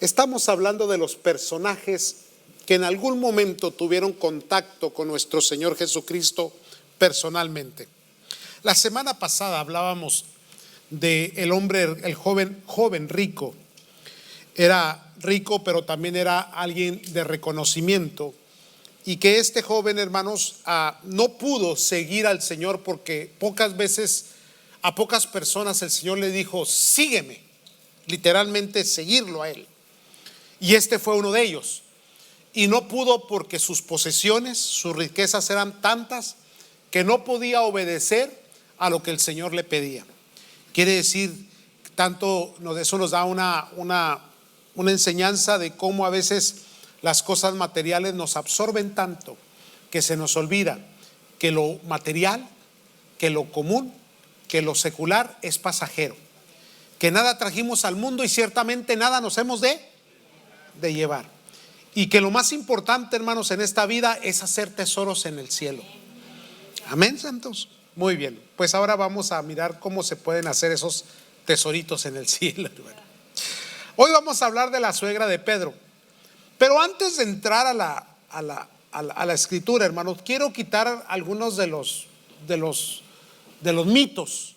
Estamos hablando de los personajes que en algún momento tuvieron contacto con nuestro Señor Jesucristo personalmente. La semana pasada hablábamos de el hombre, el joven rico. Era rico, pero también era alguien de reconocimiento. Y que este joven, hermanos, no pudo seguir al Señor porque pocas veces a pocas personas el Señor le dijo: sígueme, literalmente seguirlo a él. Y este fue uno de ellos. Y no pudo porque sus posesiones, sus riquezas eran tantas que no podía obedecer a lo que el Señor le pedía. Quiere decir, eso nos da una enseñanza de cómo a veces las cosas materiales nos absorben tanto que se nos olvida que lo material, que lo común, que lo secular es pasajero, que nada trajimos al mundo y ciertamente nada nos hemos de llevar, y que lo más importante, hermanos, en esta vida es hacer tesoros en el cielo. Amén, santos. Muy bien, pues ahora vamos a mirar cómo se pueden hacer esos tesoritos en el cielo, hermano. Hoy vamos a hablar de la suegra de Pedro, pero antes de entrar a la escritura, hermanos, quiero quitar algunos de los mitos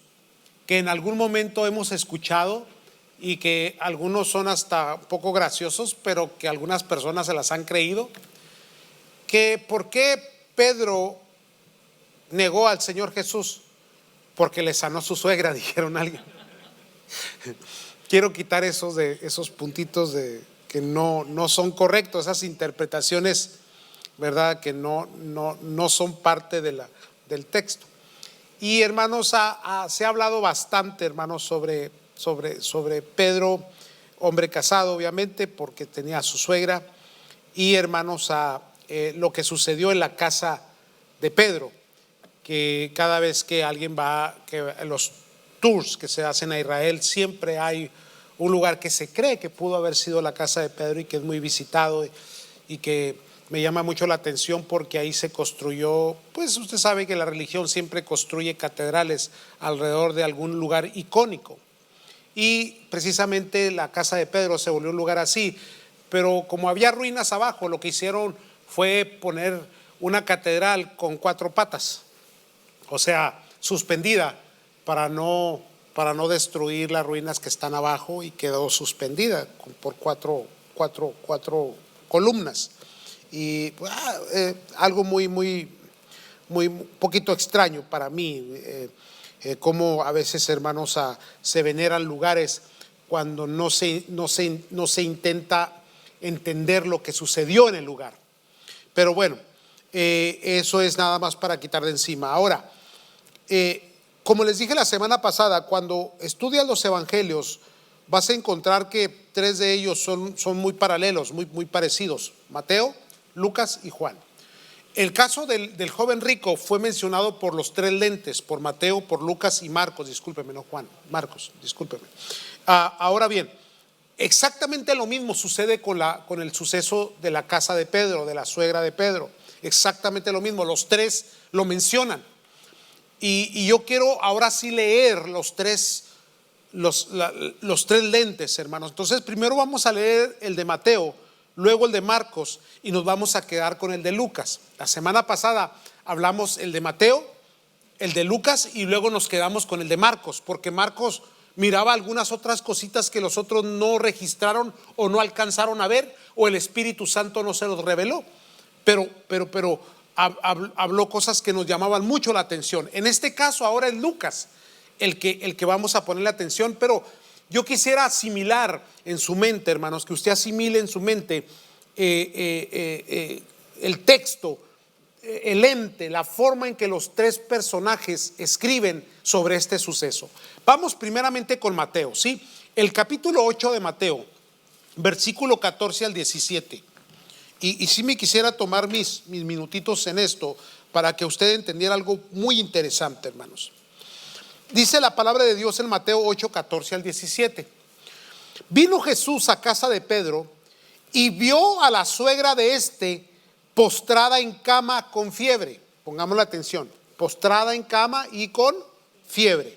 que en algún momento hemos escuchado y que algunos son hasta un poco graciosos, pero que algunas personas se las han creído. Que ¿por qué Pedro negó al Señor Jesús? Porque le sanó su suegra, dijeron alguien. Quiero quitar esos puntitos que no son correctos, esas interpretaciones, ¿verdad?, que no son parte del texto. Y hermanos, se ha hablado bastante, hermanos, sobre Pedro, hombre casado obviamente porque tenía a su suegra, y hermanos, lo que sucedió en la casa de Pedro, que cada vez que alguien va, que los tours que se hacen a Israel, siempre hay un lugar que se cree que pudo haber sido la casa de Pedro y que es muy visitado y que me llama mucho la atención porque ahí se construyó, pues usted sabe que la religión siempre construye catedrales alrededor de algún lugar icónico. Y precisamente la casa de Pedro se volvió un lugar así, pero como había ruinas abajo, lo que hicieron fue poner una catedral con 4 patas, o sea, suspendida, para no destruir las ruinas que están abajo, y quedó suspendida por cuatro columnas. Y algo muy poquito extraño para mí. Cómo a veces, hermanos, se veneran lugares cuando no se intenta entender lo que sucedió en el lugar. Pero bueno, eso es nada más para quitar de encima. Ahora, como les dije la semana pasada, cuando estudias los evangelios vas a encontrar que 3 de ellos son muy paralelos, muy parecidos: Mateo, Lucas y Juan. El caso del joven rico fue mencionado por los 3 lentes, por Mateo, por Lucas y Marcos, discúlpeme, no Juan, Marcos, discúlpeme. Ahora bien, exactamente lo mismo sucede con el suceso de la casa de Pedro, de la suegra de Pedro. Exactamente lo mismo, los 3 lo mencionan. Y yo quiero ahora sí leer los tres lentes, hermanos. Entonces primero vamos a leer el de Mateo, luego el de Marcos, y nos vamos a quedar con el de Lucas. La semana pasada hablamos el de Mateo, el de Lucas, y luego nos quedamos con el de Marcos, porque Marcos miraba algunas otras cositas que los otros no registraron o no alcanzaron a ver, o el Espíritu Santo no se los reveló, pero habló cosas que nos llamaban mucho la atención. En este caso ahora es Lucas el que vamos a ponerle atención, pero yo quisiera asimilar en su mente, hermanos, que usted asimile en su mente el texto, el ente, la forma en que los 3 personajes escriben sobre este suceso. Vamos primeramente con Mateo, ¿sí? El capítulo 8 de Mateo, versículo 14 al 17. Y sí me quisiera tomar mis minutitos en esto para que usted entendiera algo muy interesante, hermanos. Dice la palabra de Dios en Mateo 8, 14 al 17. Vino Jesús a casa de Pedro y vio a la suegra de este postrada en cama con fiebre. Pongamos la atención: postrada en cama y con fiebre.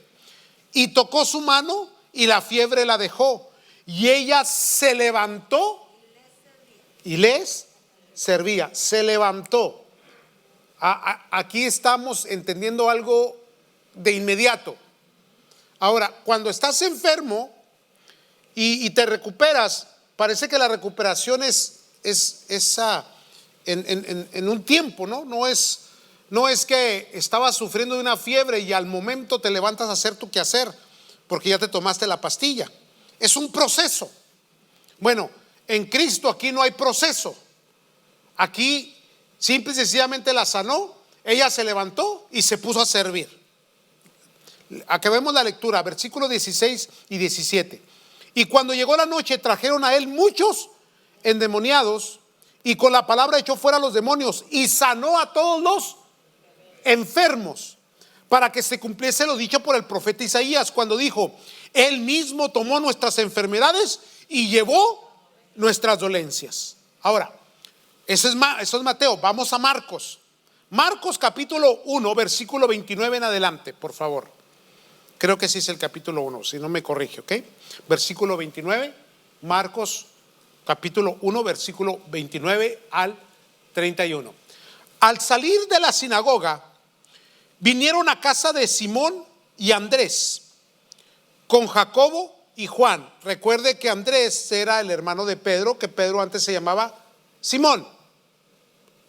Y tocó su mano y la fiebre la dejó. y ella se levantó y les servía. Se levantó. Aquí estamos entendiendo algo de inmediato. Ahora, cuando estás enfermo y te recuperas, parece que la recuperación es en un tiempo, ¿no? No es que estabas sufriendo de una fiebre y al momento te levantas a hacer tu quehacer porque ya te tomaste la pastilla. Es un proceso. Bueno, en Cristo aquí no hay proceso. Aquí simple y sencillamente la sanó, ella se levantó y se puso a servir. Acabemos la lectura, versículos 16 y 17. Y cuando llegó la noche trajeron a él muchos endemoniados y con la palabra echó fuera a los demonios y sanó a todos los enfermos, para que se cumpliese lo dicho por el profeta Isaías cuando dijo: él mismo tomó nuestras enfermedades y llevó nuestras dolencias. Ahora, eso es Mateo. Vamos a Marcos. Marcos capítulo 1 versículo 29 en adelante, por favor. Creo que sí es el capítulo 1, si no me corrige, ¿ok? Versículo 29, Marcos capítulo 1 versículo 29 al 31. Al salir de la sinagoga, vinieron a casa de Simón y Andrés con Jacobo y Juan. Recuerde que Andrés era el hermano de Pedro, que Pedro antes se llamaba Simón.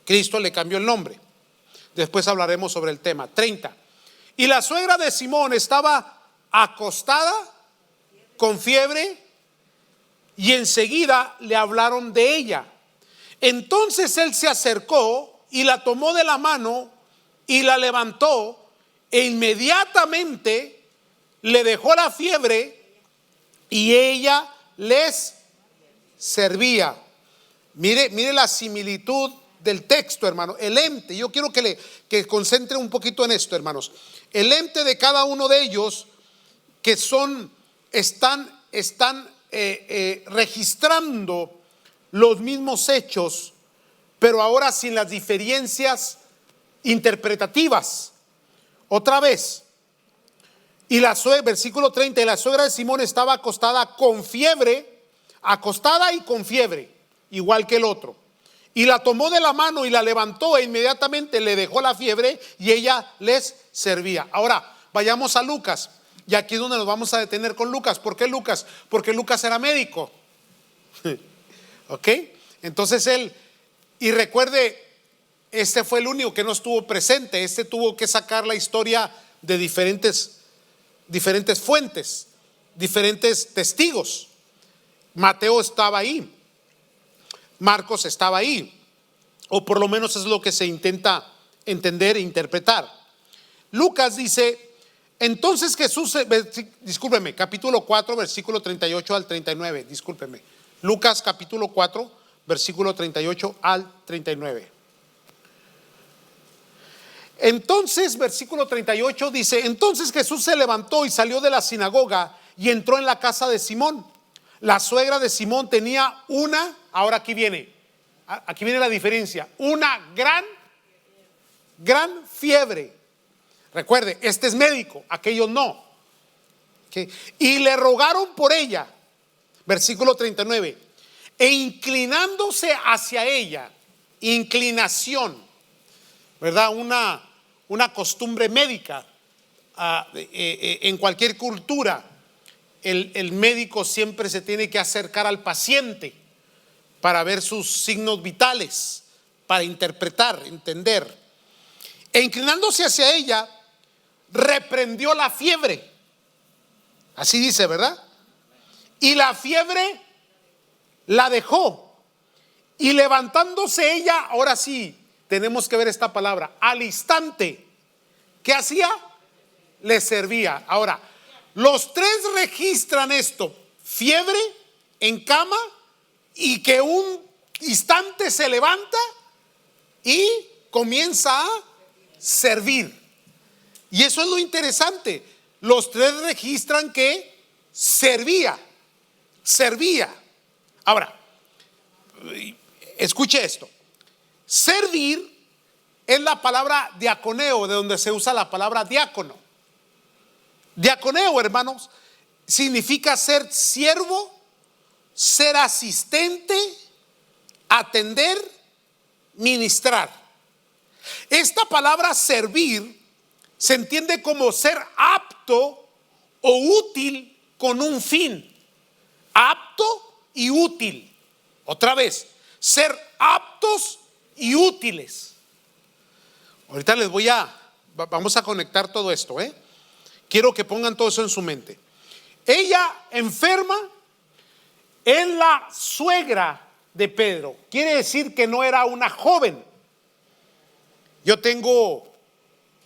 Cristo le cambió el nombre. Después hablaremos sobre el tema. 30. Y la suegra de Simón estaba acostada con fiebre y enseguida le hablaron de ella. Entonces él se acercó y la tomó de la mano y la levantó e inmediatamente le dejó la fiebre y ella les servía. Mire la similitud del texto, hermano. El ente, yo quiero que concentre un poquito en esto, hermanos. El ente de cada uno de ellos que están registrando los mismos hechos, pero ahora sin las diferencias interpretativas. Otra vez. Y versículo 30, y la suegra de Simón estaba acostada y con fiebre, igual que el otro. Y la tomó de la mano y la levantó e inmediatamente le dejó la fiebre y ella les servía. Ahora, vayamos a Lucas. Y aquí es donde nos vamos a detener con Lucas. ¿Por qué Lucas? Porque Lucas era médico. ¿Ok? Entonces y recuerde, este fue el único que no estuvo presente. Este tuvo que sacar la historia de diferentes fuentes, diferentes testigos. Mateo estaba ahí, Marcos estaba ahí, o por lo menos es lo que se intenta entender e interpretar. Lucas dice: entonces Jesús, discúlpeme, capítulo 4 versículo 38 al 39, discúlpeme. Lucas capítulo 4 versículo 38 al 39. Entonces, versículo 38 dice: entonces Jesús se levantó y salió de la sinagoga y entró en la casa de Simón. La suegra de Simón tenía ahora aquí viene la diferencia, una gran fiebre. Recuerde, este es médico, aquellos no. ¿Okay? Y le rogaron por ella, versículo 39, e inclinándose hacia ella, inclinación, ¿verdad? Una costumbre médica. En cualquier cultura, el médico siempre se tiene que acercar al paciente para ver sus signos vitales, para interpretar, entender. E inclinándose hacia ella, reprendió la fiebre. Así dice, ¿verdad? Y la fiebre la dejó. Y levantándose ella, ahora sí, tenemos que ver esta palabra, al instante, ¿qué hacía? Le servía. Ahora, los tres registran esto: fiebre, en cama, y que un instante se levanta y comienza a servir. Y eso es lo interesante. Los tres registran que servía. Ahora, escuche esto. Servir es la palabra diaconeo, de donde se usa la palabra diácono. Diaconeo, hermanos, significa ser siervo ser asistente, atender, ministrar. Esta palabra servir se entiende como ser apto o útil con un fin. Apto y útil. Otra vez, ser aptos y útiles. Ahorita vamos a conectar todo esto, Quiero que pongan todo eso en su mente. Ella enferma, es la suegra de Pedro. Quiere decir que no era una joven. Yo tengo,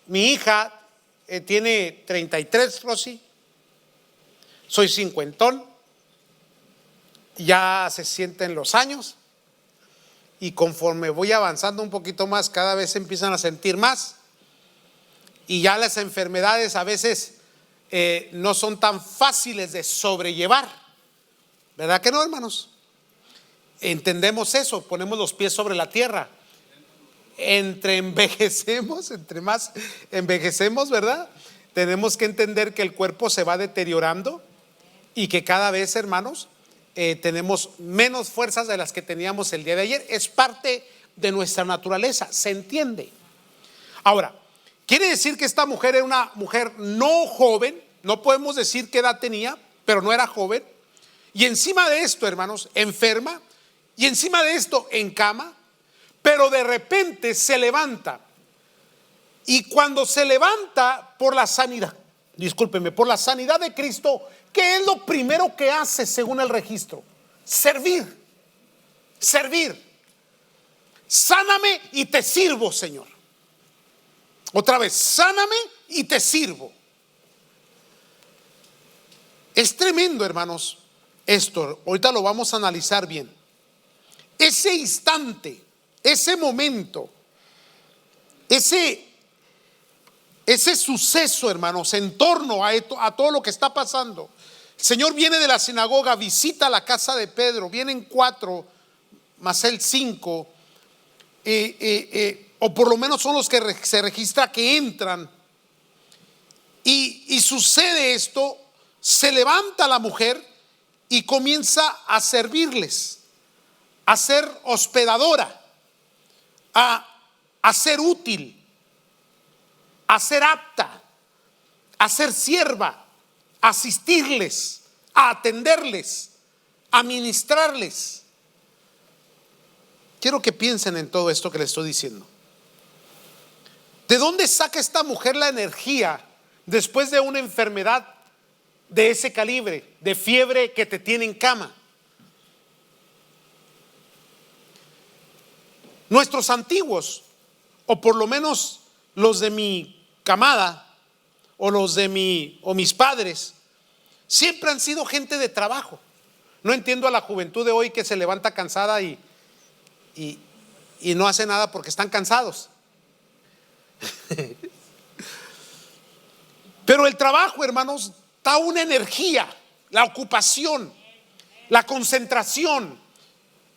mi hija tiene 33, Rosy. Soy cincuentón. Ya se sienten los años. Y conforme voy avanzando un poquito más, cada vez se empiezan a sentir más. Y ya las enfermedades a veces no son tan fáciles de sobrellevar. ¿Verdad que no, hermanos? Entendemos eso, ponemos los pies sobre la tierra. Entre más envejecemos, ¿verdad? Tenemos que entender que el cuerpo se va deteriorando y que cada vez, hermanos, tenemos menos fuerzas de las que teníamos el día de ayer. Es parte de nuestra naturaleza, se entiende. Ahora, quiere decir que esta mujer era una mujer no joven. No podemos decir qué edad tenía, pero no era joven. Y encima de esto, hermanos, enferma. Y encima de esto, en cama. Pero de repente se levanta. Y cuando se levanta por la sanidad, por la sanidad de Cristo, ¿qué es lo primero que hace según el registro? Servir. Servir. Sáname y te sirvo, Señor. Otra vez, sáname y te sirvo. Es tremendo, hermanos, esto. Ahorita lo vamos a analizar bien. Ese instante, ese momento, ese suceso, hermanos, en torno a todo lo que está pasando. El Señor viene de la sinagoga, visita la casa de Pedro. Vienen 4 más él 5, o por lo menos son los que se registra que entran. Y sucede esto. Se levanta la mujer y comienza a servirles, a ser hospedadora, a ser útil, a ser apta, a ser sierva, a asistirles, a atenderles, a ministrarles. Quiero que piensen en todo esto que les estoy diciendo. ¿De dónde saca esta mujer la energía después de una enfermedad de ese calibre, de fiebre que te tiene en cama? Nuestros antiguos, o por lo menos los de mi camada, o los de mis padres, siempre han sido gente de trabajo. No entiendo a la juventud de hoy que se levanta cansada y no hace nada porque están cansados. Pero el trabajo, hermanos, da una energía, la ocupación, la concentración,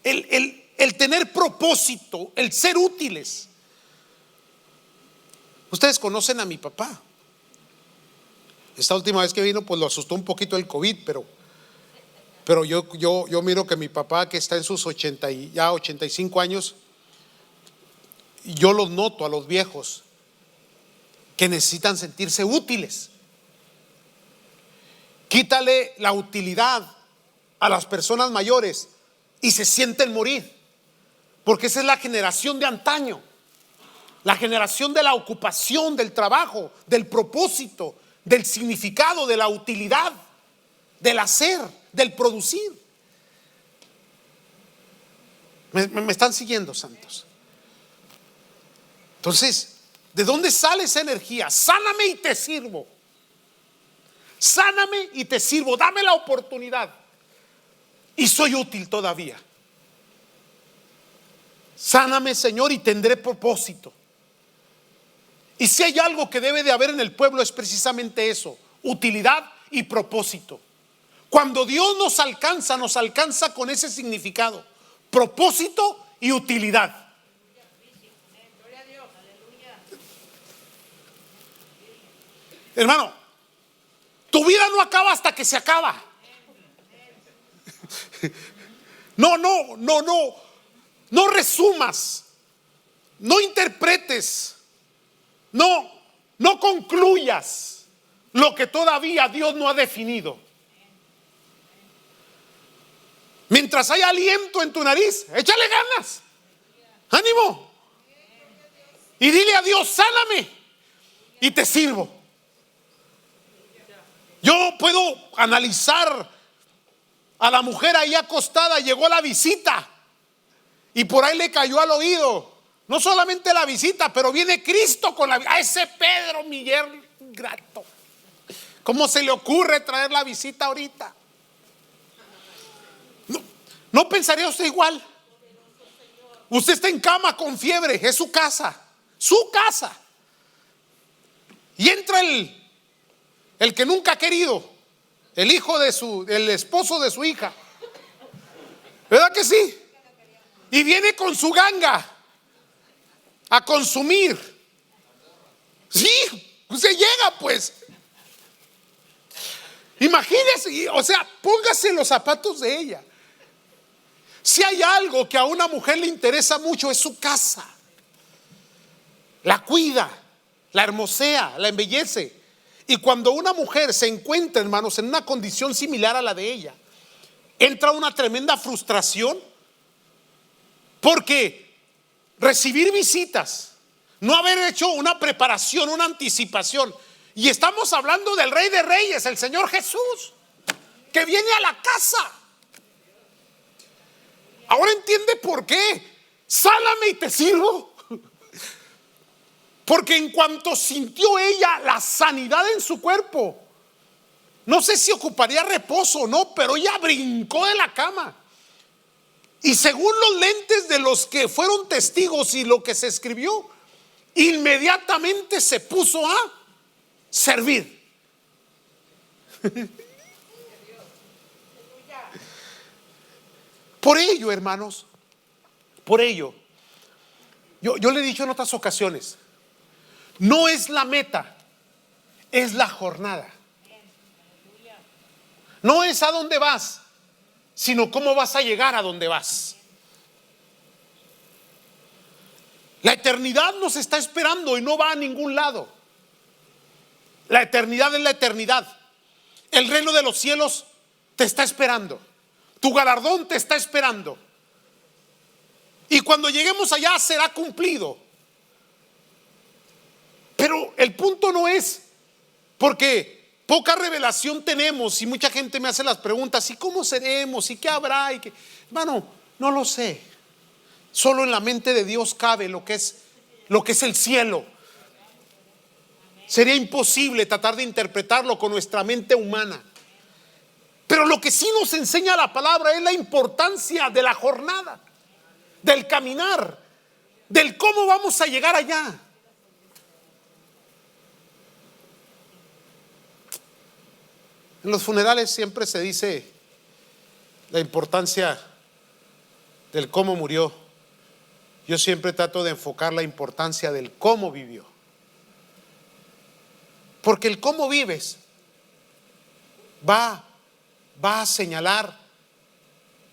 el tener propósito, el ser útiles. Ustedes conocen a mi papá. Esta última vez que vino, pues lo asustó un poquito el COVID, pero yo miro que mi papá, que está en sus 85 años, yo los noto a los viejos que necesitan sentirse útiles. Quítale la utilidad a las personas mayores y se sienten morir, porque esa es la generación de antaño, la generación de la ocupación, del trabajo, del propósito, del significado, de la utilidad, del hacer, del producir. ¿Me están siguiendo, santos? Entonces, ¿de dónde sale esa energía? Sáname y te sirvo. Sáname y te sirvo. Dame la oportunidad y soy útil todavía. Sáname, Señor, y tendré propósito. Y si hay algo que debe de haber en el pueblo, es precisamente eso: utilidad y propósito. Cuando Dios nos alcanza con ese significado: propósito y utilidad. Hermano, tu vida no acaba hasta que se acaba. No resumas, no interpretes, no concluyas lo que todavía Dios no ha definido. Mientras hay aliento en tu nariz, échale ganas, ánimo, y dile a Dios: sáname y te sirvo. Yo puedo analizar a la mujer ahí acostada. Llegó la visita y por ahí le cayó al oído, no solamente la visita, pero viene Cristo con a ese Pedro, Miguel grato. ¿Cómo se le ocurre traer la visita ahorita? ¿No pensaría usted igual? Usted está en cama con fiebre, es su casa, y entra el que nunca ha querido, el hijo el esposo de su hija, ¿verdad que sí? Y viene con su ganga a consumir. Sí, usted llega pues. Imagínese, o sea, póngase en los zapatos de ella. Si hay algo que a una mujer le interesa mucho, es su casa. La cuida, la hermosea, la embellece. Y cuando una mujer se encuentra, hermanos, en una condición similar a la de ella, entra una tremenda frustración, porque recibir visitas, no haber hecho una preparación, una anticipación. Y estamos hablando del Rey de Reyes, el Señor Jesús, que viene a la casa. Ahora entiende por qué. Sáname y te sirvo. Porque en cuanto sintió ella la sanidad en su cuerpo, no sé si ocuparía reposo o no, pero ella brincó de la cama. Y según los lentes de los que fueron testigos y lo que se escribió, inmediatamente se puso a servir. Por ello, hermanos, por ello, yo le he dicho en otras ocasiones, no es la meta, es la jornada. No es a dónde vas, sino cómo vas a llegar a donde vas. La eternidad nos está esperando y no va a ningún lado. La eternidad es la eternidad. El reino de los cielos te está esperando. Tu galardón te está esperando. Y cuando lleguemos allá será cumplido. Pero el punto no es, porque poca revelación tenemos y mucha gente me hace las preguntas: ¿y cómo seremos? ¿Y qué habrá? ¿Y qué? Hermano, no lo sé. Solo en la mente de Dios cabe lo que es el cielo. Sería imposible tratar de interpretarlo con nuestra mente humana. Pero lo que sí nos enseña la palabra es la importancia de la jornada, del caminar, del cómo vamos a llegar allá. En los funerales siempre se dice la importancia del cómo murió. Yo siempre trato de enfocar la importancia del cómo vivió. Porque el cómo vives va a señalar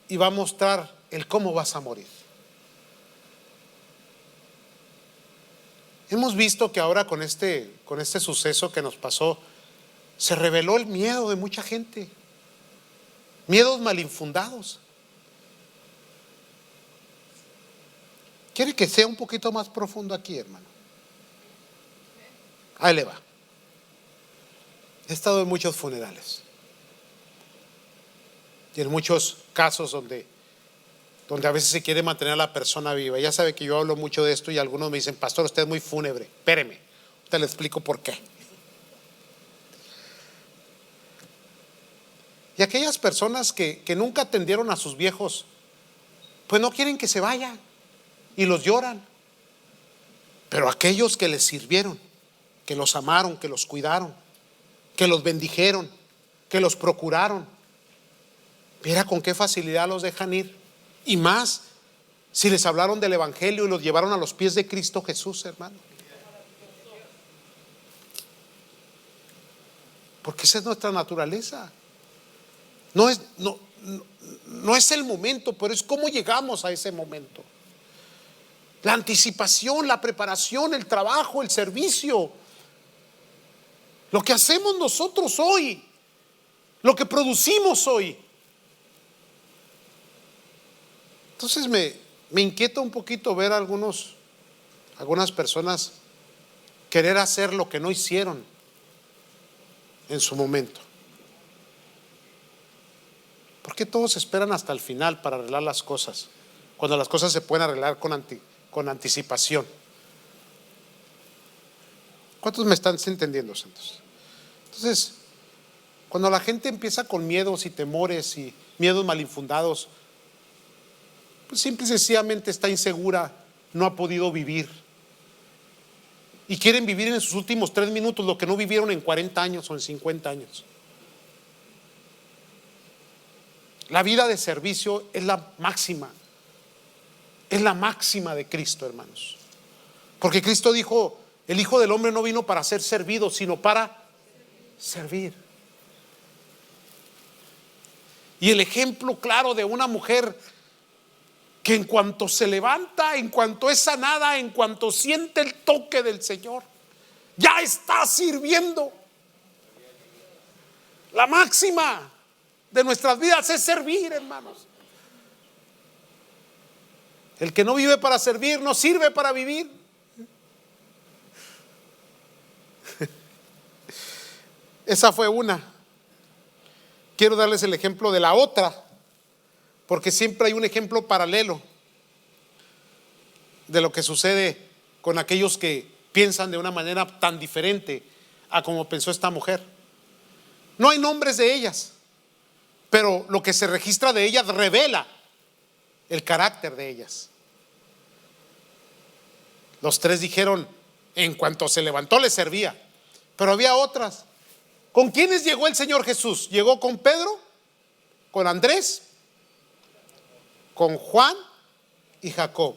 y va a mostrar el cómo vas a morir. Hemos visto que ahora con este suceso que nos pasó, se reveló el miedo de mucha gente, miedos malinfundados. ¿Quiere que sea un poquito más profundo aquí, hermano? Ahí le va. He estado en muchos funerales y en muchos casos donde a veces se quiere mantener a la persona viva. Ya sabe que yo hablo mucho de esto y algunos me dicen: pastor, usted es muy fúnebre. Espéreme, te le explico por qué. Y aquellas personas que nunca atendieron a sus viejos, pues no quieren que se vayan y los lloran. Pero aquellos que les sirvieron, que los amaron, que los cuidaron, que los bendijeron, que los procuraron, mira con qué facilidad los dejan ir. Y más si les hablaron del evangelio y los llevaron a los pies de Cristo Jesús, hermano. Porque esa es nuestra naturaleza. no es el momento, pero es cómo llegamos a ese momento. La anticipación, la preparación, el trabajo, el servicio, lo que hacemos nosotros hoy, lo que producimos hoy. Entonces me inquieta un poquito ver a algunas personas querer hacer lo que no hicieron en su momento. ¿Por qué todos esperan hasta el final para arreglar las cosas, cuando las cosas se pueden arreglar con anticipación? ¿Cuántos me están entendiendo, santos? Entonces, cuando la gente empieza con miedos y temores y miedos malinfundados, pues simple y sencillamente está insegura, no ha podido vivir. Y quieren vivir en sus últimos 3 minutos lo que no vivieron en 40 años o en 50 años. La vida de servicio es la máxima. Es la máxima de Cristo, hermanos. Porque Cristo dijo, el Hijo del Hombre no vino para ser servido, sino para servir. Y el ejemplo claro de una mujer que en cuanto se levanta, en cuanto es sanada, en cuanto siente el toque del Señor, ya está sirviendo. La máxima de nuestras vidas es servir, hermanos. El que no vive para servir no sirve para vivir. Esa fue una. Quiero darles el ejemplo de la otra, porque siempre hay un ejemplo paralelo de lo que sucede con aquellos que piensan de una manera tan diferente a como pensó esta mujer. No hay nombres de ellas, pero lo que se registra de ellas revela el carácter de ellas. Los 3 dijeron, en cuanto se levantó le servía. Pero había otras. ¿Con quiénes llegó el Señor Jesús? Llegó con Pedro, con Andrés, con Juan y Jacob.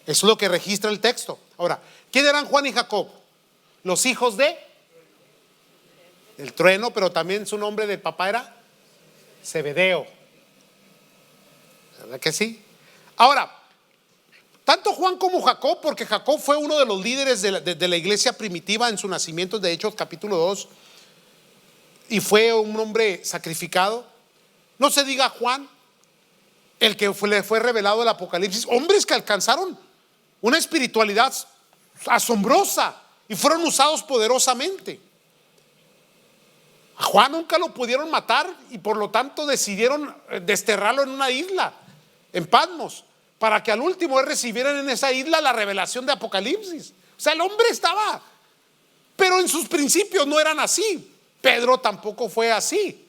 Eso es lo que registra el texto. Ahora, ¿quién eran Juan y Jacob? Los hijos de el trueno, pero también su nombre de papá era Zebedeo. ¿Verdad que sí? Ahora, tanto Juan como Jacob, porque Jacob fue uno de los líderes de la iglesia primitiva en su nacimiento, de Hechos capítulo 2, y fue un hombre sacrificado. No se diga Juan, el que le fue revelado el Apocalipsis, hombres que alcanzaron una espiritualidad asombrosa y fueron usados poderosamente. A Juan nunca lo pudieron matar y por lo tanto decidieron desterrarlo en una isla, en Patmos, para que al último él recibiera en esa isla la revelación de Apocalipsis. O sea, el hombre estaba, pero en sus principios no eran así. Pedro tampoco fue así.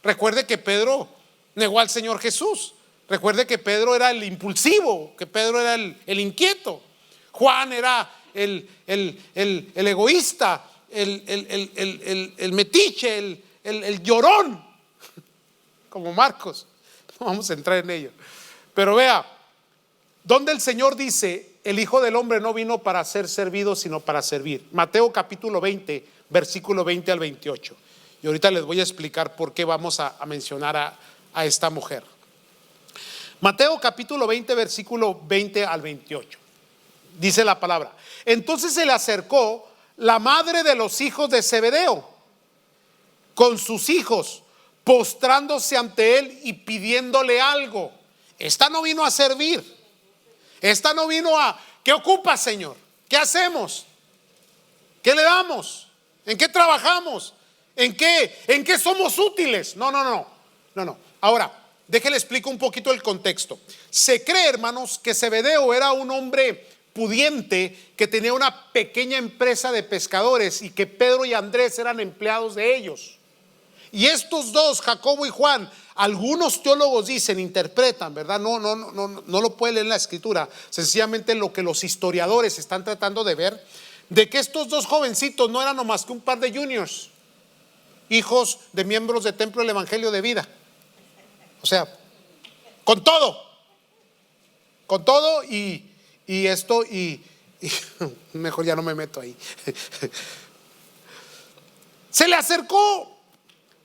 Recuerde que Pedro negó al Señor Jesús. Recuerde que Pedro era el impulsivo, que Pedro era el inquieto. Juan era el egoísta, el metiche, el llorón, como Marcos. No vamos a entrar en ello. Pero vea, donde el Señor dice, el Hijo del Hombre no vino para ser servido, sino para servir. Mateo capítulo 20, versículo 20 al 28. Y ahorita les voy a explicar por qué vamos a mencionar a esta mujer. Mateo capítulo 20, versículo 20 al 28. Dice la palabra: entonces se le acercó la madre de los hijos de Zebedeo con sus hijos, postrándose ante él y pidiéndole algo. Esta no vino a servir. Esta no vino a, ¿qué ocupa, Señor? ¿Qué hacemos? ¿Qué le damos? ¿En qué trabajamos? ¿En qué somos útiles? No. Ahora, déjenle explico un poquito el contexto. Se cree, hermanos, que Zebedeo era un hombre pudiente que tenía una pequeña empresa de pescadores y que Pedro y Andrés eran empleados de ellos. Y estos dos, Jacobo y Juan, algunos teólogos dicen, interpretan, ¿verdad? No lo puede leer en la escritura, sencillamente lo que los historiadores están tratando de ver, de que estos dos jovencitos no eran nomás que un par de juniors, hijos de miembros de Templo del Evangelio de Vida. O sea, con todo y esto y mejor ya no me meto ahí. Se le acercó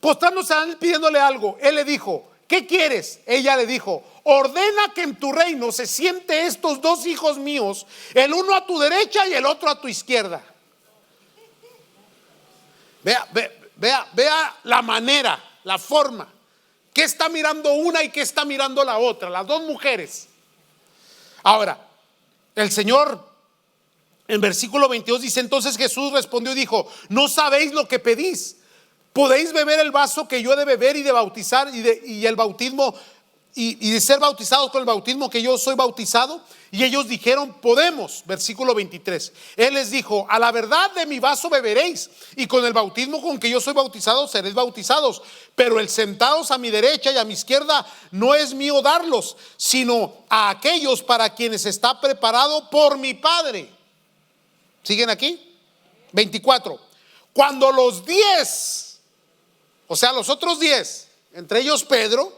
postrándose a él pidiéndole algo. Él le dijo: ¿qué quieres? Ella le dijo: ordena que en tu reino se siente estos dos hijos míos, el uno a tu derecha y el otro a tu izquierda. Vea la manera, la forma. ¿Qué está mirando una y qué está mirando la otra? Las dos mujeres. Ahora, el Señor en versículo 22 dice: entonces Jesús respondió y dijo: no sabéis lo que pedís. ¿Podéis beber el vaso que yo he de beber y de bautizar y el bautismo y de ser bautizados con el bautismo que yo soy bautizado? Y ellos dijeron: podemos. Versículo 23. Él les dijo: a la verdad de mi vaso beberéis, y con el bautismo con que yo soy bautizado seréis bautizados. Pero el sentados a mi derecha y a mi izquierda no es mío darlos, sino a aquellos para quienes está preparado por mi Padre. ¿Siguen aquí? 24. Cuando los 10, o sea los otros 10, entre ellos Pedro,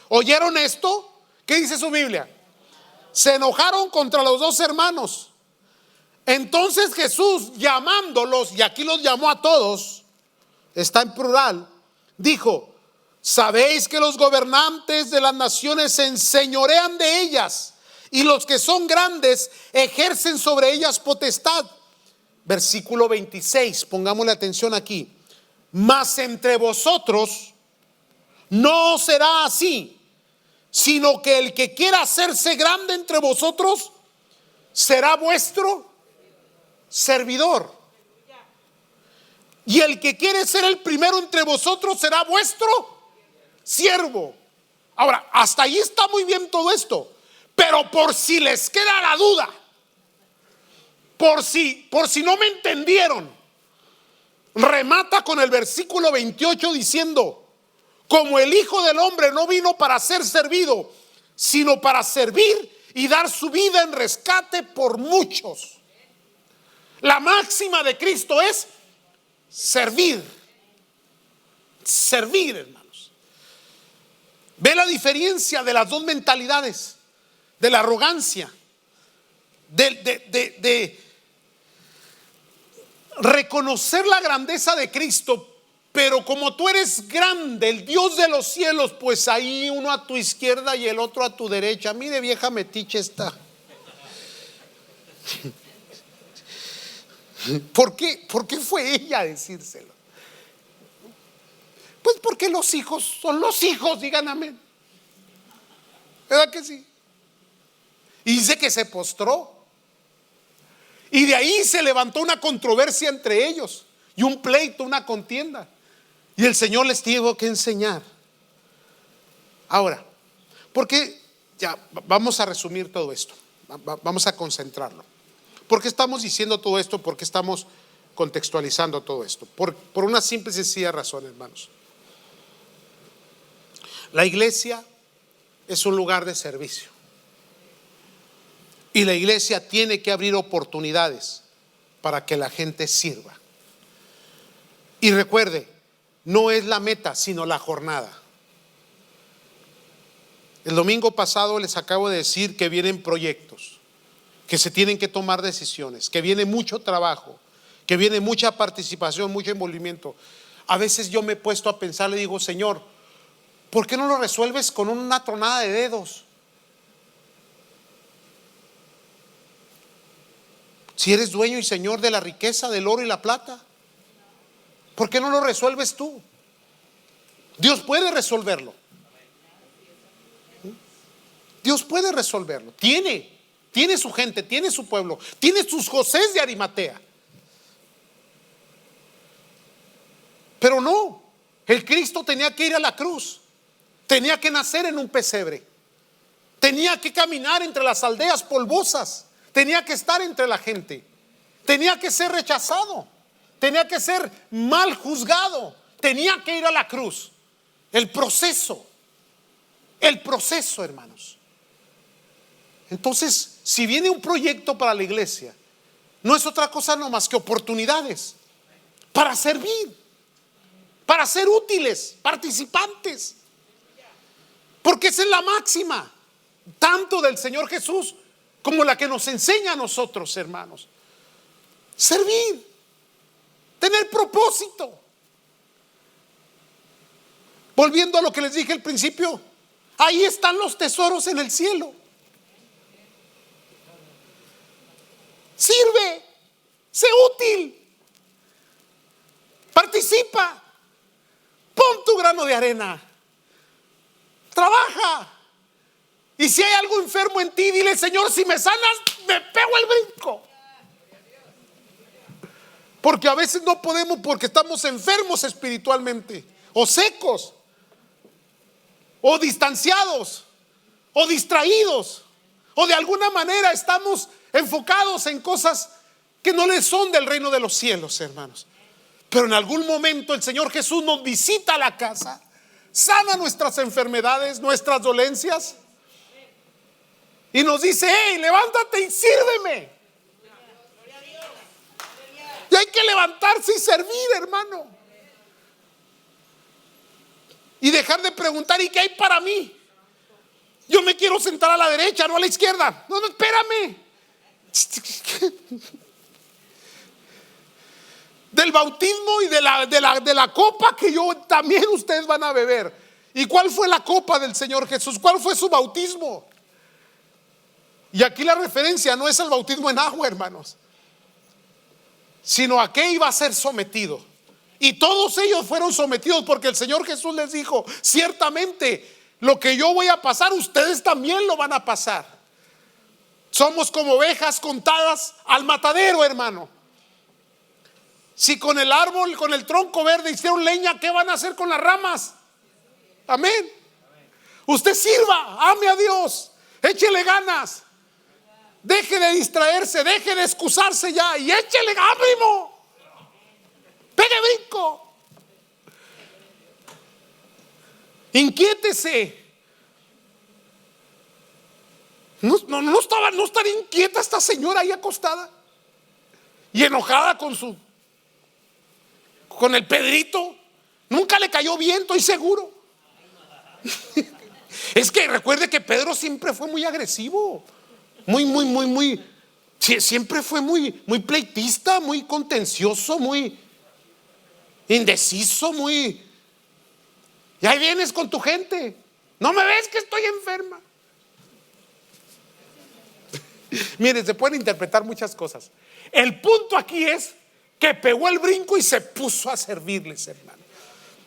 oyeron esto, ¿qué dice su Biblia? Se enojaron contra los dos hermanos. Entonces Jesús, llamándolos, y aquí los llamó a todos, está en plural, dijo: sabéis que los gobernantes de las naciones se enseñorean de ellas, y los que son grandes ejercen sobre ellas potestad. Versículo 26, pongámosle atención aquí. Mas entre vosotros no será así, sino que el que quiera hacerse grande entre vosotros será vuestro servidor, y el que quiere ser el primero entre vosotros será vuestro siervo. Ahora, hasta ahí está muy bien todo esto, pero por si les queda la duda, por si no me entendieron, remata con el versículo 28 diciendo: como el Hijo del Hombre no vino para ser servido, sino para servir y dar su vida en rescate por muchos. La máxima de Cristo es servir. Servir, hermanos. Ve la diferencia de las dos mentalidades, de la arrogancia, de reconocer la grandeza de Cristo. Pero como tú eres grande, el Dios de los cielos, pues ahí uno a tu izquierda y el otro a tu derecha. Mire, vieja metiche está. ¿Por qué fue ella a decírselo? Pues porque los hijos son los hijos, digan amén. ¿Verdad que sí? Y dice que se postró. Y de ahí se levantó una controversia entre ellos, y un pleito, una contienda. Y el Señor les tuvo que enseñar. Ahora, porque ya vamos a resumir todo esto, vamos a concentrarlo. ¿Por qué estamos diciendo todo esto? ¿Por qué estamos contextualizando todo esto? Por una simple y sencilla razón, hermanos. La iglesia es un lugar de servicio, y la iglesia tiene que abrir oportunidades para que la gente sirva. Y recuerde, no es la meta, sino la jornada. El domingo pasado les acabo de decir que vienen proyectos, que se tienen que tomar decisiones, que viene mucho trabajo, que viene mucha participación, mucho envolvimiento. A veces yo me he puesto a pensar, le digo: Señor, ¿por qué no lo resuelves con una tronada de dedos? Si eres dueño y señor de la riqueza, del oro y la plata, ¿por qué no lo resuelves tú? Dios puede resolverlo. Dios puede resolverlo. Tiene su gente, tiene su pueblo, tiene sus Josés de Arimatea. Pero no, el Cristo tenía que ir a la cruz, tenía que nacer en un pesebre, tenía que caminar entre las aldeas polvosas, tenía que estar entre la gente, tenía que ser rechazado, tenía que ser mal juzgado, tenía que ir a la cruz. El proceso, hermanos. Entonces, si viene un proyecto para la iglesia, no es otra cosa no más que oportunidades para servir, para ser útiles, participantes, porque esa es la máxima, tanto del Señor Jesús como la que nos enseña a nosotros, hermanos. Servir, tener propósito. Volviendo a lo que les dije al principio, ahí están los tesoros en el cielo. Sirve, sé útil, participa, pon tu grano de arena, trabaja. Y si hay algo enfermo en ti, dile: Señor, si me sanas, me pego el brinco. Porque a veces no podemos, porque estamos enfermos espiritualmente, o secos, o distanciados, o distraídos, o de alguna manera estamos enfocados en cosas que no les son del reino de los cielos, hermanos. Pero en algún momento el Señor Jesús nos visita a la casa, sana nuestras enfermedades, nuestras dolencias, y nos dice: hey, levántate y sírveme. Y hay que levantarse y servir, hermano, y dejar de preguntar: ¿y qué hay para mí? Yo me quiero sentar a la derecha, no a la izquierda. No, espérame. Del bautismo y de la copa que yo también ustedes van a beber. ¿Y cuál fue la copa del Señor Jesús? ¿Cuál fue su bautismo? Y aquí la referencia no es el bautismo en agua, hermanos, sino a qué iba a ser sometido. Y todos ellos fueron sometidos, porque el Señor Jesús les dijo: ciertamente lo que yo voy a pasar, ustedes también lo van a pasar. Somos como ovejas contadas al matadero, hermano. Si con el árbol, con el tronco verde hicieron leña, ¿qué van a hacer con las ramas? Amén. Usted sirva, ame a Dios, échele ganas, deje de distraerse, deje de excusarse ya y échele ánimo, pegue brinco, inquiétese. No estaría inquieta esta señora ahí acostada y enojada con el Pedrito. Nunca le cayó bien, estoy seguro. Es que recuerde que Pedro siempre fue muy agresivo, siempre fue muy pleitista, muy contencioso, muy indeciso, y ahí vienes con tu gente. ¿No me ves que estoy enferma? Miren, se pueden interpretar muchas cosas. El punto aquí es que pegó el brinco y se puso a servirles, hermano.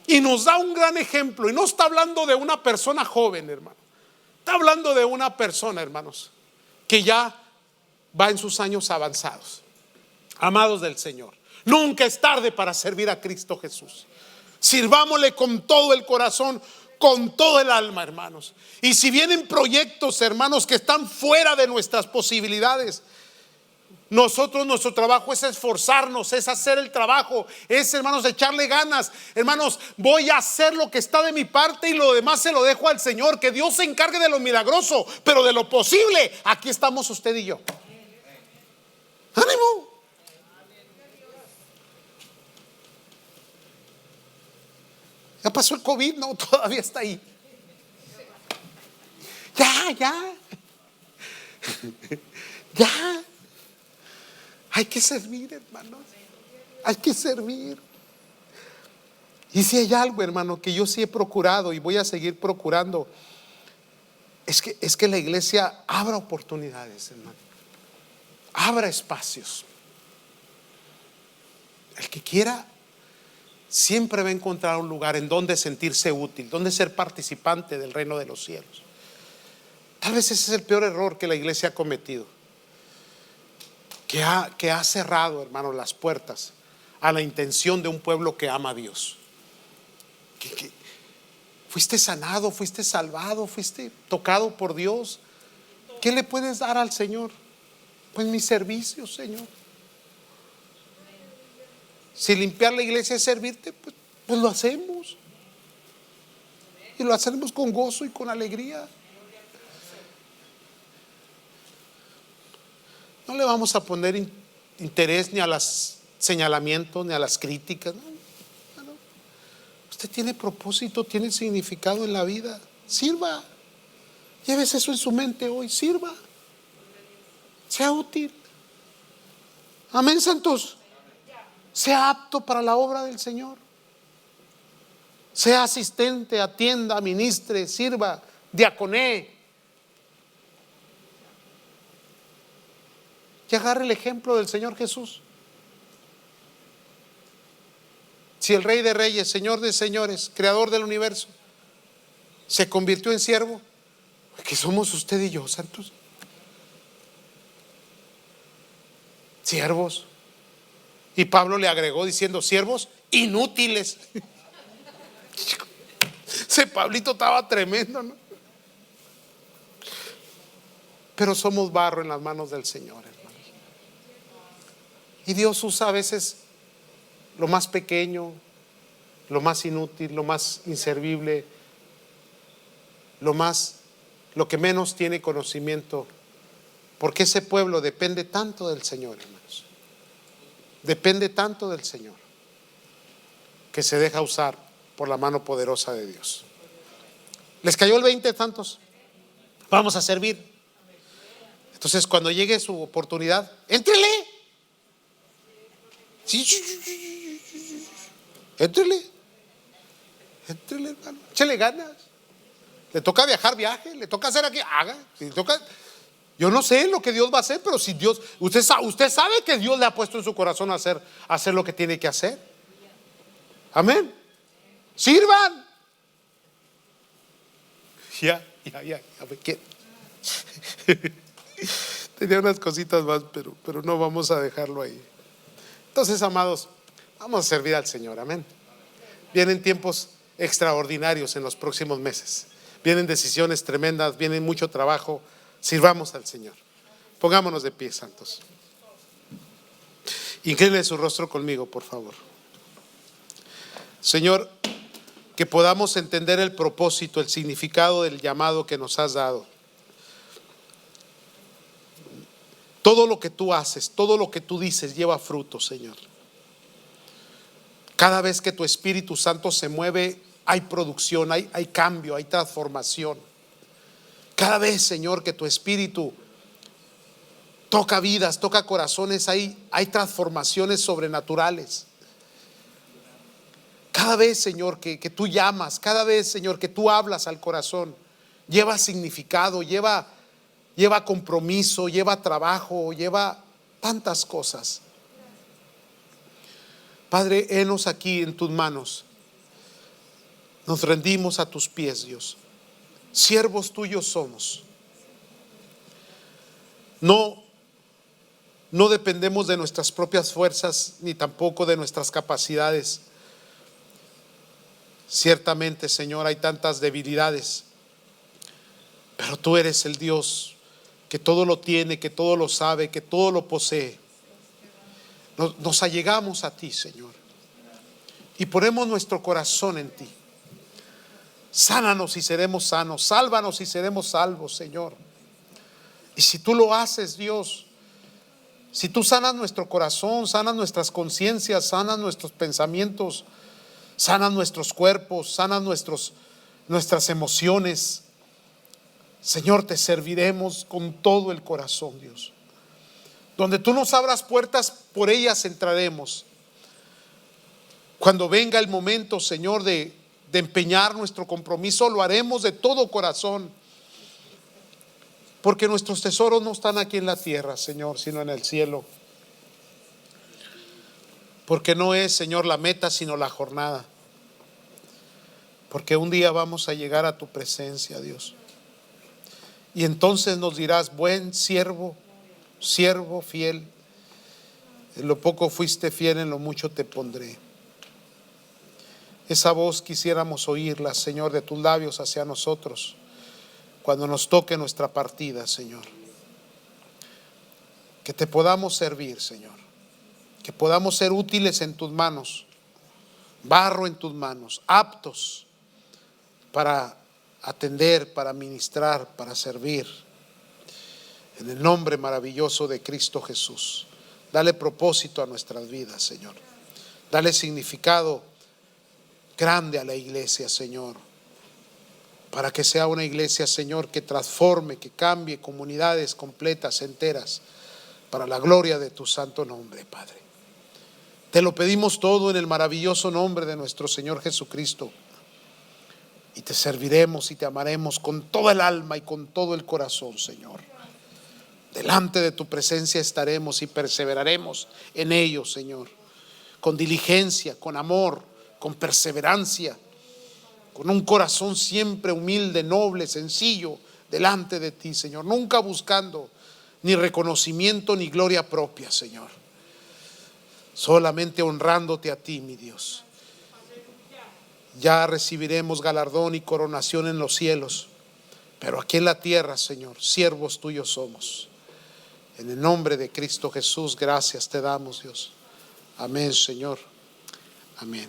Y nos da un gran ejemplo. Y no está hablando de una persona joven, hermano. Está hablando de una persona, hermanos, que ya va en sus años avanzados. Amados del Señor, nunca es tarde para servir a Cristo Jesús. Sirvámosle con todo el corazón, con todo el alma, hermanos. Y si vienen proyectos, hermanos, que están fuera de nuestras posibilidades, nuestro trabajo es esforzarnos, es hacer el trabajo, es, hermanos, echarle ganas. Hermanos, voy a hacer lo que está de mi parte y lo demás se lo dejo al Señor. Que Dios se encargue de lo milagroso, pero de lo posible, aquí estamos usted y yo. ¡Ánimo! Ya pasó el COVID, no, todavía está ahí. Ya. Hay que servir, hermanos. Hay que servir. Y si hay algo, hermano, que yo sí he procurado y voy a seguir procurando, es que la iglesia abra oportunidades, hermano. Abra espacios. El que quiera siempre va a encontrar un lugar en donde sentirse útil, donde ser participante del reino de los cielos. Tal vez ese es el peor error que la iglesia ha cometido, que ha cerrado, hermanos, las puertas a la intención de un pueblo que ama a Dios. Que fuiste sanado, fuiste salvado, fuiste tocado por Dios. ¿Qué le puedes dar al Señor? Pues mi servicio, Señor. Si limpiar la iglesia es servirte, pues lo hacemos. Y lo hacemos con gozo y con alegría. No le vamos a poner interés ni a los señalamientos ni a las críticas. No. Usted tiene propósito, tiene significado en la vida. Sirva. Llévese eso en su mente hoy. Sirva. Sea útil. Amén, santos. Sea apto para la obra del Señor. Sea asistente, atienda, ministre, sirva, diaconé. Y agarre el ejemplo del Señor Jesús. Si el Rey de Reyes, Señor de Señores, Creador del universo, se convirtió en siervo, ¿qué somos usted y yo, santos? Siervos. Y Pablo le agregó diciendo: siervos inútiles. Ese Pablito estaba tremendo, ¿no? Pero somos barro en las manos del Señor, hermanos. Y Dios usa a veces lo más pequeño, lo más inútil, lo más inservible, lo que menos tiene conocimiento, porque ese pueblo depende tanto del Señor, hermanos. Depende tanto del Señor, que se deja usar por la mano poderosa de Dios. ¿Les cayó el 20 tantos? Vamos a servir. Entonces, cuando llegue su oportunidad, éntrele. Sí, éntrele, hermano. Échele ganas. Le toca viajar, viaje. Le toca hacer aquí, haga. Si le toca, yo no sé lo que Dios va a hacer, pero si Dios, usted sabe que Dios le ha puesto en su corazón a hacer lo que tiene que hacer. Amén. Sirvan. Ya me quiero. Tenía unas cositas más, pero no vamos a dejarlo ahí. Entonces, amados, vamos a servir al Señor. Amén. Vienen tiempos extraordinarios en los próximos meses. Vienen decisiones tremendas, viene mucho trabajo. Sirvamos al Señor. Pongámonos de pie, santos. Incline su rostro conmigo, por favor. Señor, que podamos entender el propósito, el significado del llamado que nos has dado. Todo lo que tú haces, todo lo que tú dices lleva fruto, Señor. Cada vez que tu Espíritu Santo se mueve, hay producción, hay cambio, hay transformación. Cada vez, Señor, que tu Espíritu toca vidas, toca corazones, hay transformaciones sobrenaturales. Cada vez, Señor, que tú llamas, cada vez, Señor, que tú hablas al corazón, lleva significado, lleva compromiso, lleva trabajo, lleva tantas cosas. Padre, henos aquí en tus manos. Nos rendimos a tus pies, Dios. Siervos tuyos somos. No dependemos de nuestras propias fuerzas, ni tampoco de nuestras capacidades. Ciertamente, Señor, hay tantas debilidades, pero tú eres el Dios que todo lo tiene, que todo lo sabe, que todo lo posee. Nos allegamos a ti, Señor, y ponemos nuestro corazón en ti. Sánanos y seremos sanos, sálvanos y seremos salvos, Señor. Y si tú lo haces, Dios, si tú sanas nuestro corazón, sanas nuestras conciencias, sanas nuestros pensamientos, sanas nuestros cuerpos, sanas nuestras emociones, Señor, te serviremos con todo el corazón, Dios. Donde tú nos abras puertas, por ellas entraremos. Cuando venga el momento, Señor, de empeñar nuestro compromiso, lo haremos de todo corazón. Porque nuestros tesoros no están aquí en la tierra, Señor, sino en el cielo. Porque no es, Señor, la meta, sino la jornada. Porque un día vamos a llegar a tu presencia, Dios. Y entonces nos dirás: buen siervo, siervo fiel. En lo poco fuiste fiel, en lo mucho te pondré. Esa voz quisiéramos oírla, Señor, de tus labios hacia nosotros, cuando nos toque nuestra partida, Señor. Que te podamos servir, Señor. Que podamos ser útiles en tus manos, barro en tus manos, aptos para atender, para ministrar, para servir. En el nombre maravilloso de Cristo Jesús. Dale propósito a nuestras vidas, Señor. Dale significado grande a la iglesia, Señor. Para que sea una iglesia, Señor, que transforme, que cambie comunidades completas, enteras, para la gloria de tu santo nombre, Padre. Te lo pedimos todo en el maravilloso nombre de nuestro Señor Jesucristo. y te serviremos y te amaremos con toda el alma y con todo el corazón, Señor. Delante de tu presencia estaremos y perseveraremos en ello, Señor, con diligencia, con amor, con perseverancia, con un corazón siempre humilde, noble, sencillo, delante de ti, Señor, nunca buscando ni reconocimiento ni gloria propia, Señor, solamente honrándote a ti, mi Dios. Ya recibiremos galardón y coronación en los cielos, pero aquí en la tierra, Señor, siervos tuyos somos. En el nombre de Cristo Jesús, gracias te damos, Dios. Amén, Señor. Amén.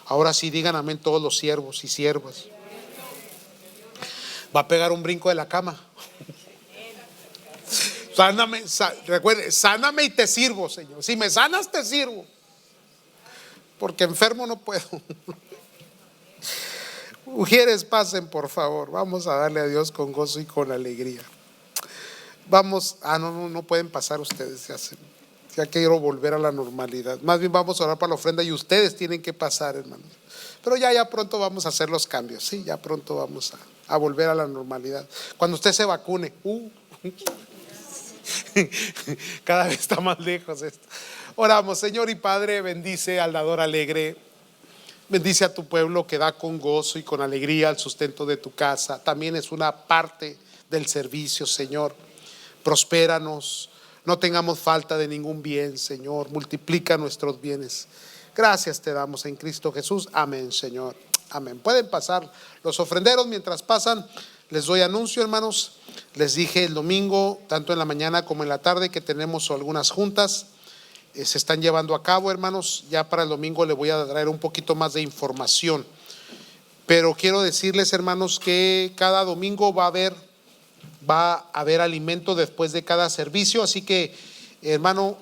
Ahora sí, digan amén todos los siervos y siervas. Va a pegar un brinco de la cama. Sáname, recuerde, sáname y te sirvo, Señor. Si me sanas, te sirvo, porque enfermo no puedo. Mujeres, pasen por favor. Vamos a darle a Dios con gozo y con alegría. Vamos, no pueden pasar ustedes, ya quiero volver a la normalidad. Más bien vamos a orar para la ofrenda y ustedes tienen que pasar, hermanos. Pero ya pronto vamos a hacer los cambios, sí, ya pronto vamos a volver a la normalidad. Cuando usted se vacune, cada vez está más lejos esto. Oramos. Señor y Padre, bendice al dador alegre. Bendice a tu pueblo que da con gozo y con alegría el sustento de tu casa. También es una parte del servicio, Señor. Prospéranos, no tengamos falta de ningún bien, Señor. Multiplica nuestros bienes. Gracias te damos en Cristo Jesús. Amén, Señor. Amén. Pueden pasar los ofrenderos. Mientras pasan, les doy anuncio, hermanos. Les dije el domingo, tanto en la mañana como en la tarde, que tenemos algunas juntas. Se están llevando a cabo, hermanos. Ya para el domingo le voy a traer un poquito más de información. Pero quiero decirles, hermanos, que cada domingo va a haber alimento después de cada servicio. Así que, hermano,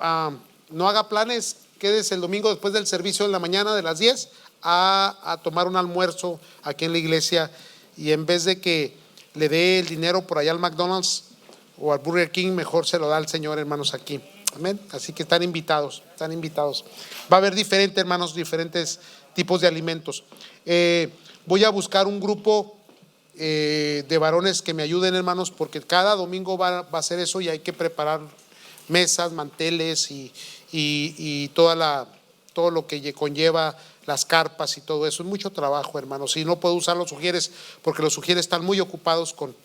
no haga planes. Quédese el domingo después del servicio en la mañana de las 10 a tomar un almuerzo aquí en la iglesia. Y en vez de que le dé el dinero por allá al McDonald's o al Burger King, mejor se lo da al Señor, hermanos, aquí. Amén. Así que están invitados. Va a haber diferentes tipos de alimentos. Voy a buscar un grupo de varones que me ayuden, hermanos, porque cada domingo va a ser eso y hay que preparar mesas, manteles y todo lo que conlleva las carpas y todo eso. Es mucho trabajo, hermanos, y no puedo usar los sugieres porque los sugieres están muy ocupados con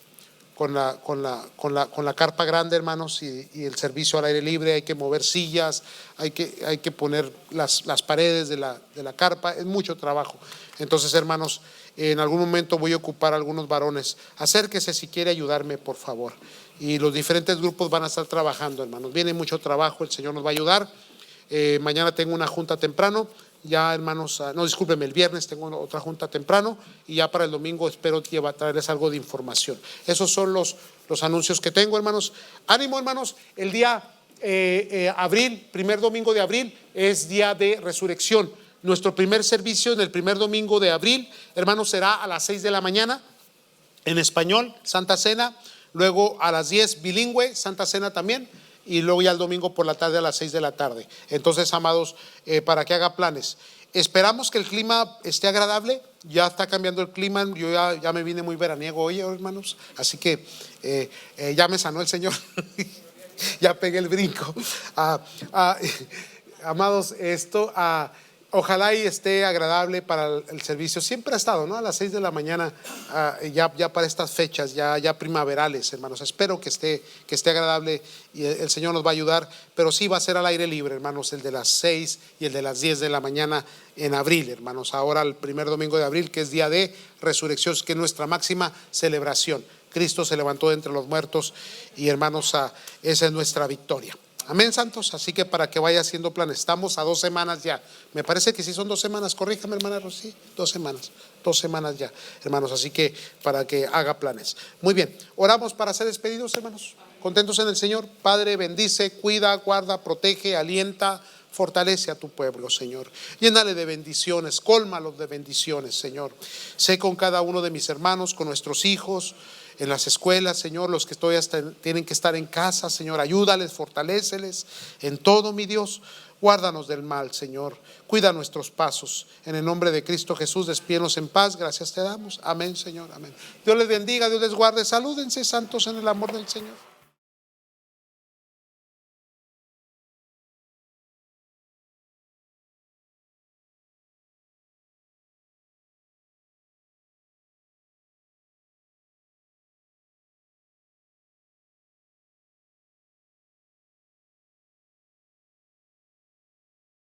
la carpa grande, hermanos, y el servicio al aire libre. Hay que mover sillas, hay que poner las paredes de la carpa. Es mucho trabajo. Entonces, hermanos, en algún momento voy a ocupar a algunos varones. Acérquese si quiere ayudarme, por favor. Y los diferentes grupos van a estar trabajando, hermanos. Viene mucho trabajo, el Señor nos va a ayudar. Mañana tengo una junta temprano. Ya, hermanos, no, discúlpenme, el viernes tengo otra junta temprano y ya para el domingo espero traerles algo de información. Esos son los anuncios que tengo, hermanos. Ánimo, hermanos. El día abril, primer domingo de abril, es día de resurrección. Nuestro primer servicio en el primer domingo de abril, hermanos, será a las 6 de la mañana en español, Santa Cena. Luego a las 10 bilingüe, Santa Cena también. Y luego ya el domingo por la tarde a las 6 de la tarde. Entonces, amados, para que haga planes. Esperamos que el clima esté agradable. Ya está cambiando el clima. Yo ya me vine muy veraniego hoy, hermanos. Así que ya me sanó el Señor. Ya pegué el brinco. Amados, ojalá y esté agradable para el servicio. Siempre ha estado, ¿no? A las 6 de la mañana, ya para estas fechas, ya primaverales, hermanos. Espero que esté agradable y el Señor nos va a ayudar. Pero sí va a ser al aire libre, hermanos, el de las 6 y el de las 10 de la mañana en abril, hermanos. Ahora el primer domingo de abril, que es día de resurrección, que es nuestra máxima celebración. Cristo se levantó de entre los muertos y, hermanos, esa es nuestra victoria. Amén, santos. Así que para que vaya haciendo planes, estamos a 2 semanas ya. Me parece que sí son 2 semanas. Corríjame, hermana Rosy. 2 semanas. 2 semanas ya, hermanos. Así que para que haga planes. Muy bien. Oramos para ser despedidos, hermanos. Contentos en el Señor. Padre, bendice, cuida, guarda, protege, alienta, Fortalece a tu pueblo, Señor. Llénale de bendiciones, cólmalos de bendiciones, Señor. Sé con cada uno de mis hermanos, con nuestros hijos, en las escuelas, Señor, los que tienen que estar en casa, Señor. Ayúdales, fortaléceles en todo, mi Dios. Guárdanos del mal, Señor. Cuida nuestros pasos. En el nombre de Cristo Jesús, despídenos en paz. Gracias te damos. Amén, Señor. Amén. Dios les bendiga, Dios les guarde. Salúdense, santos, en el amor del Señor.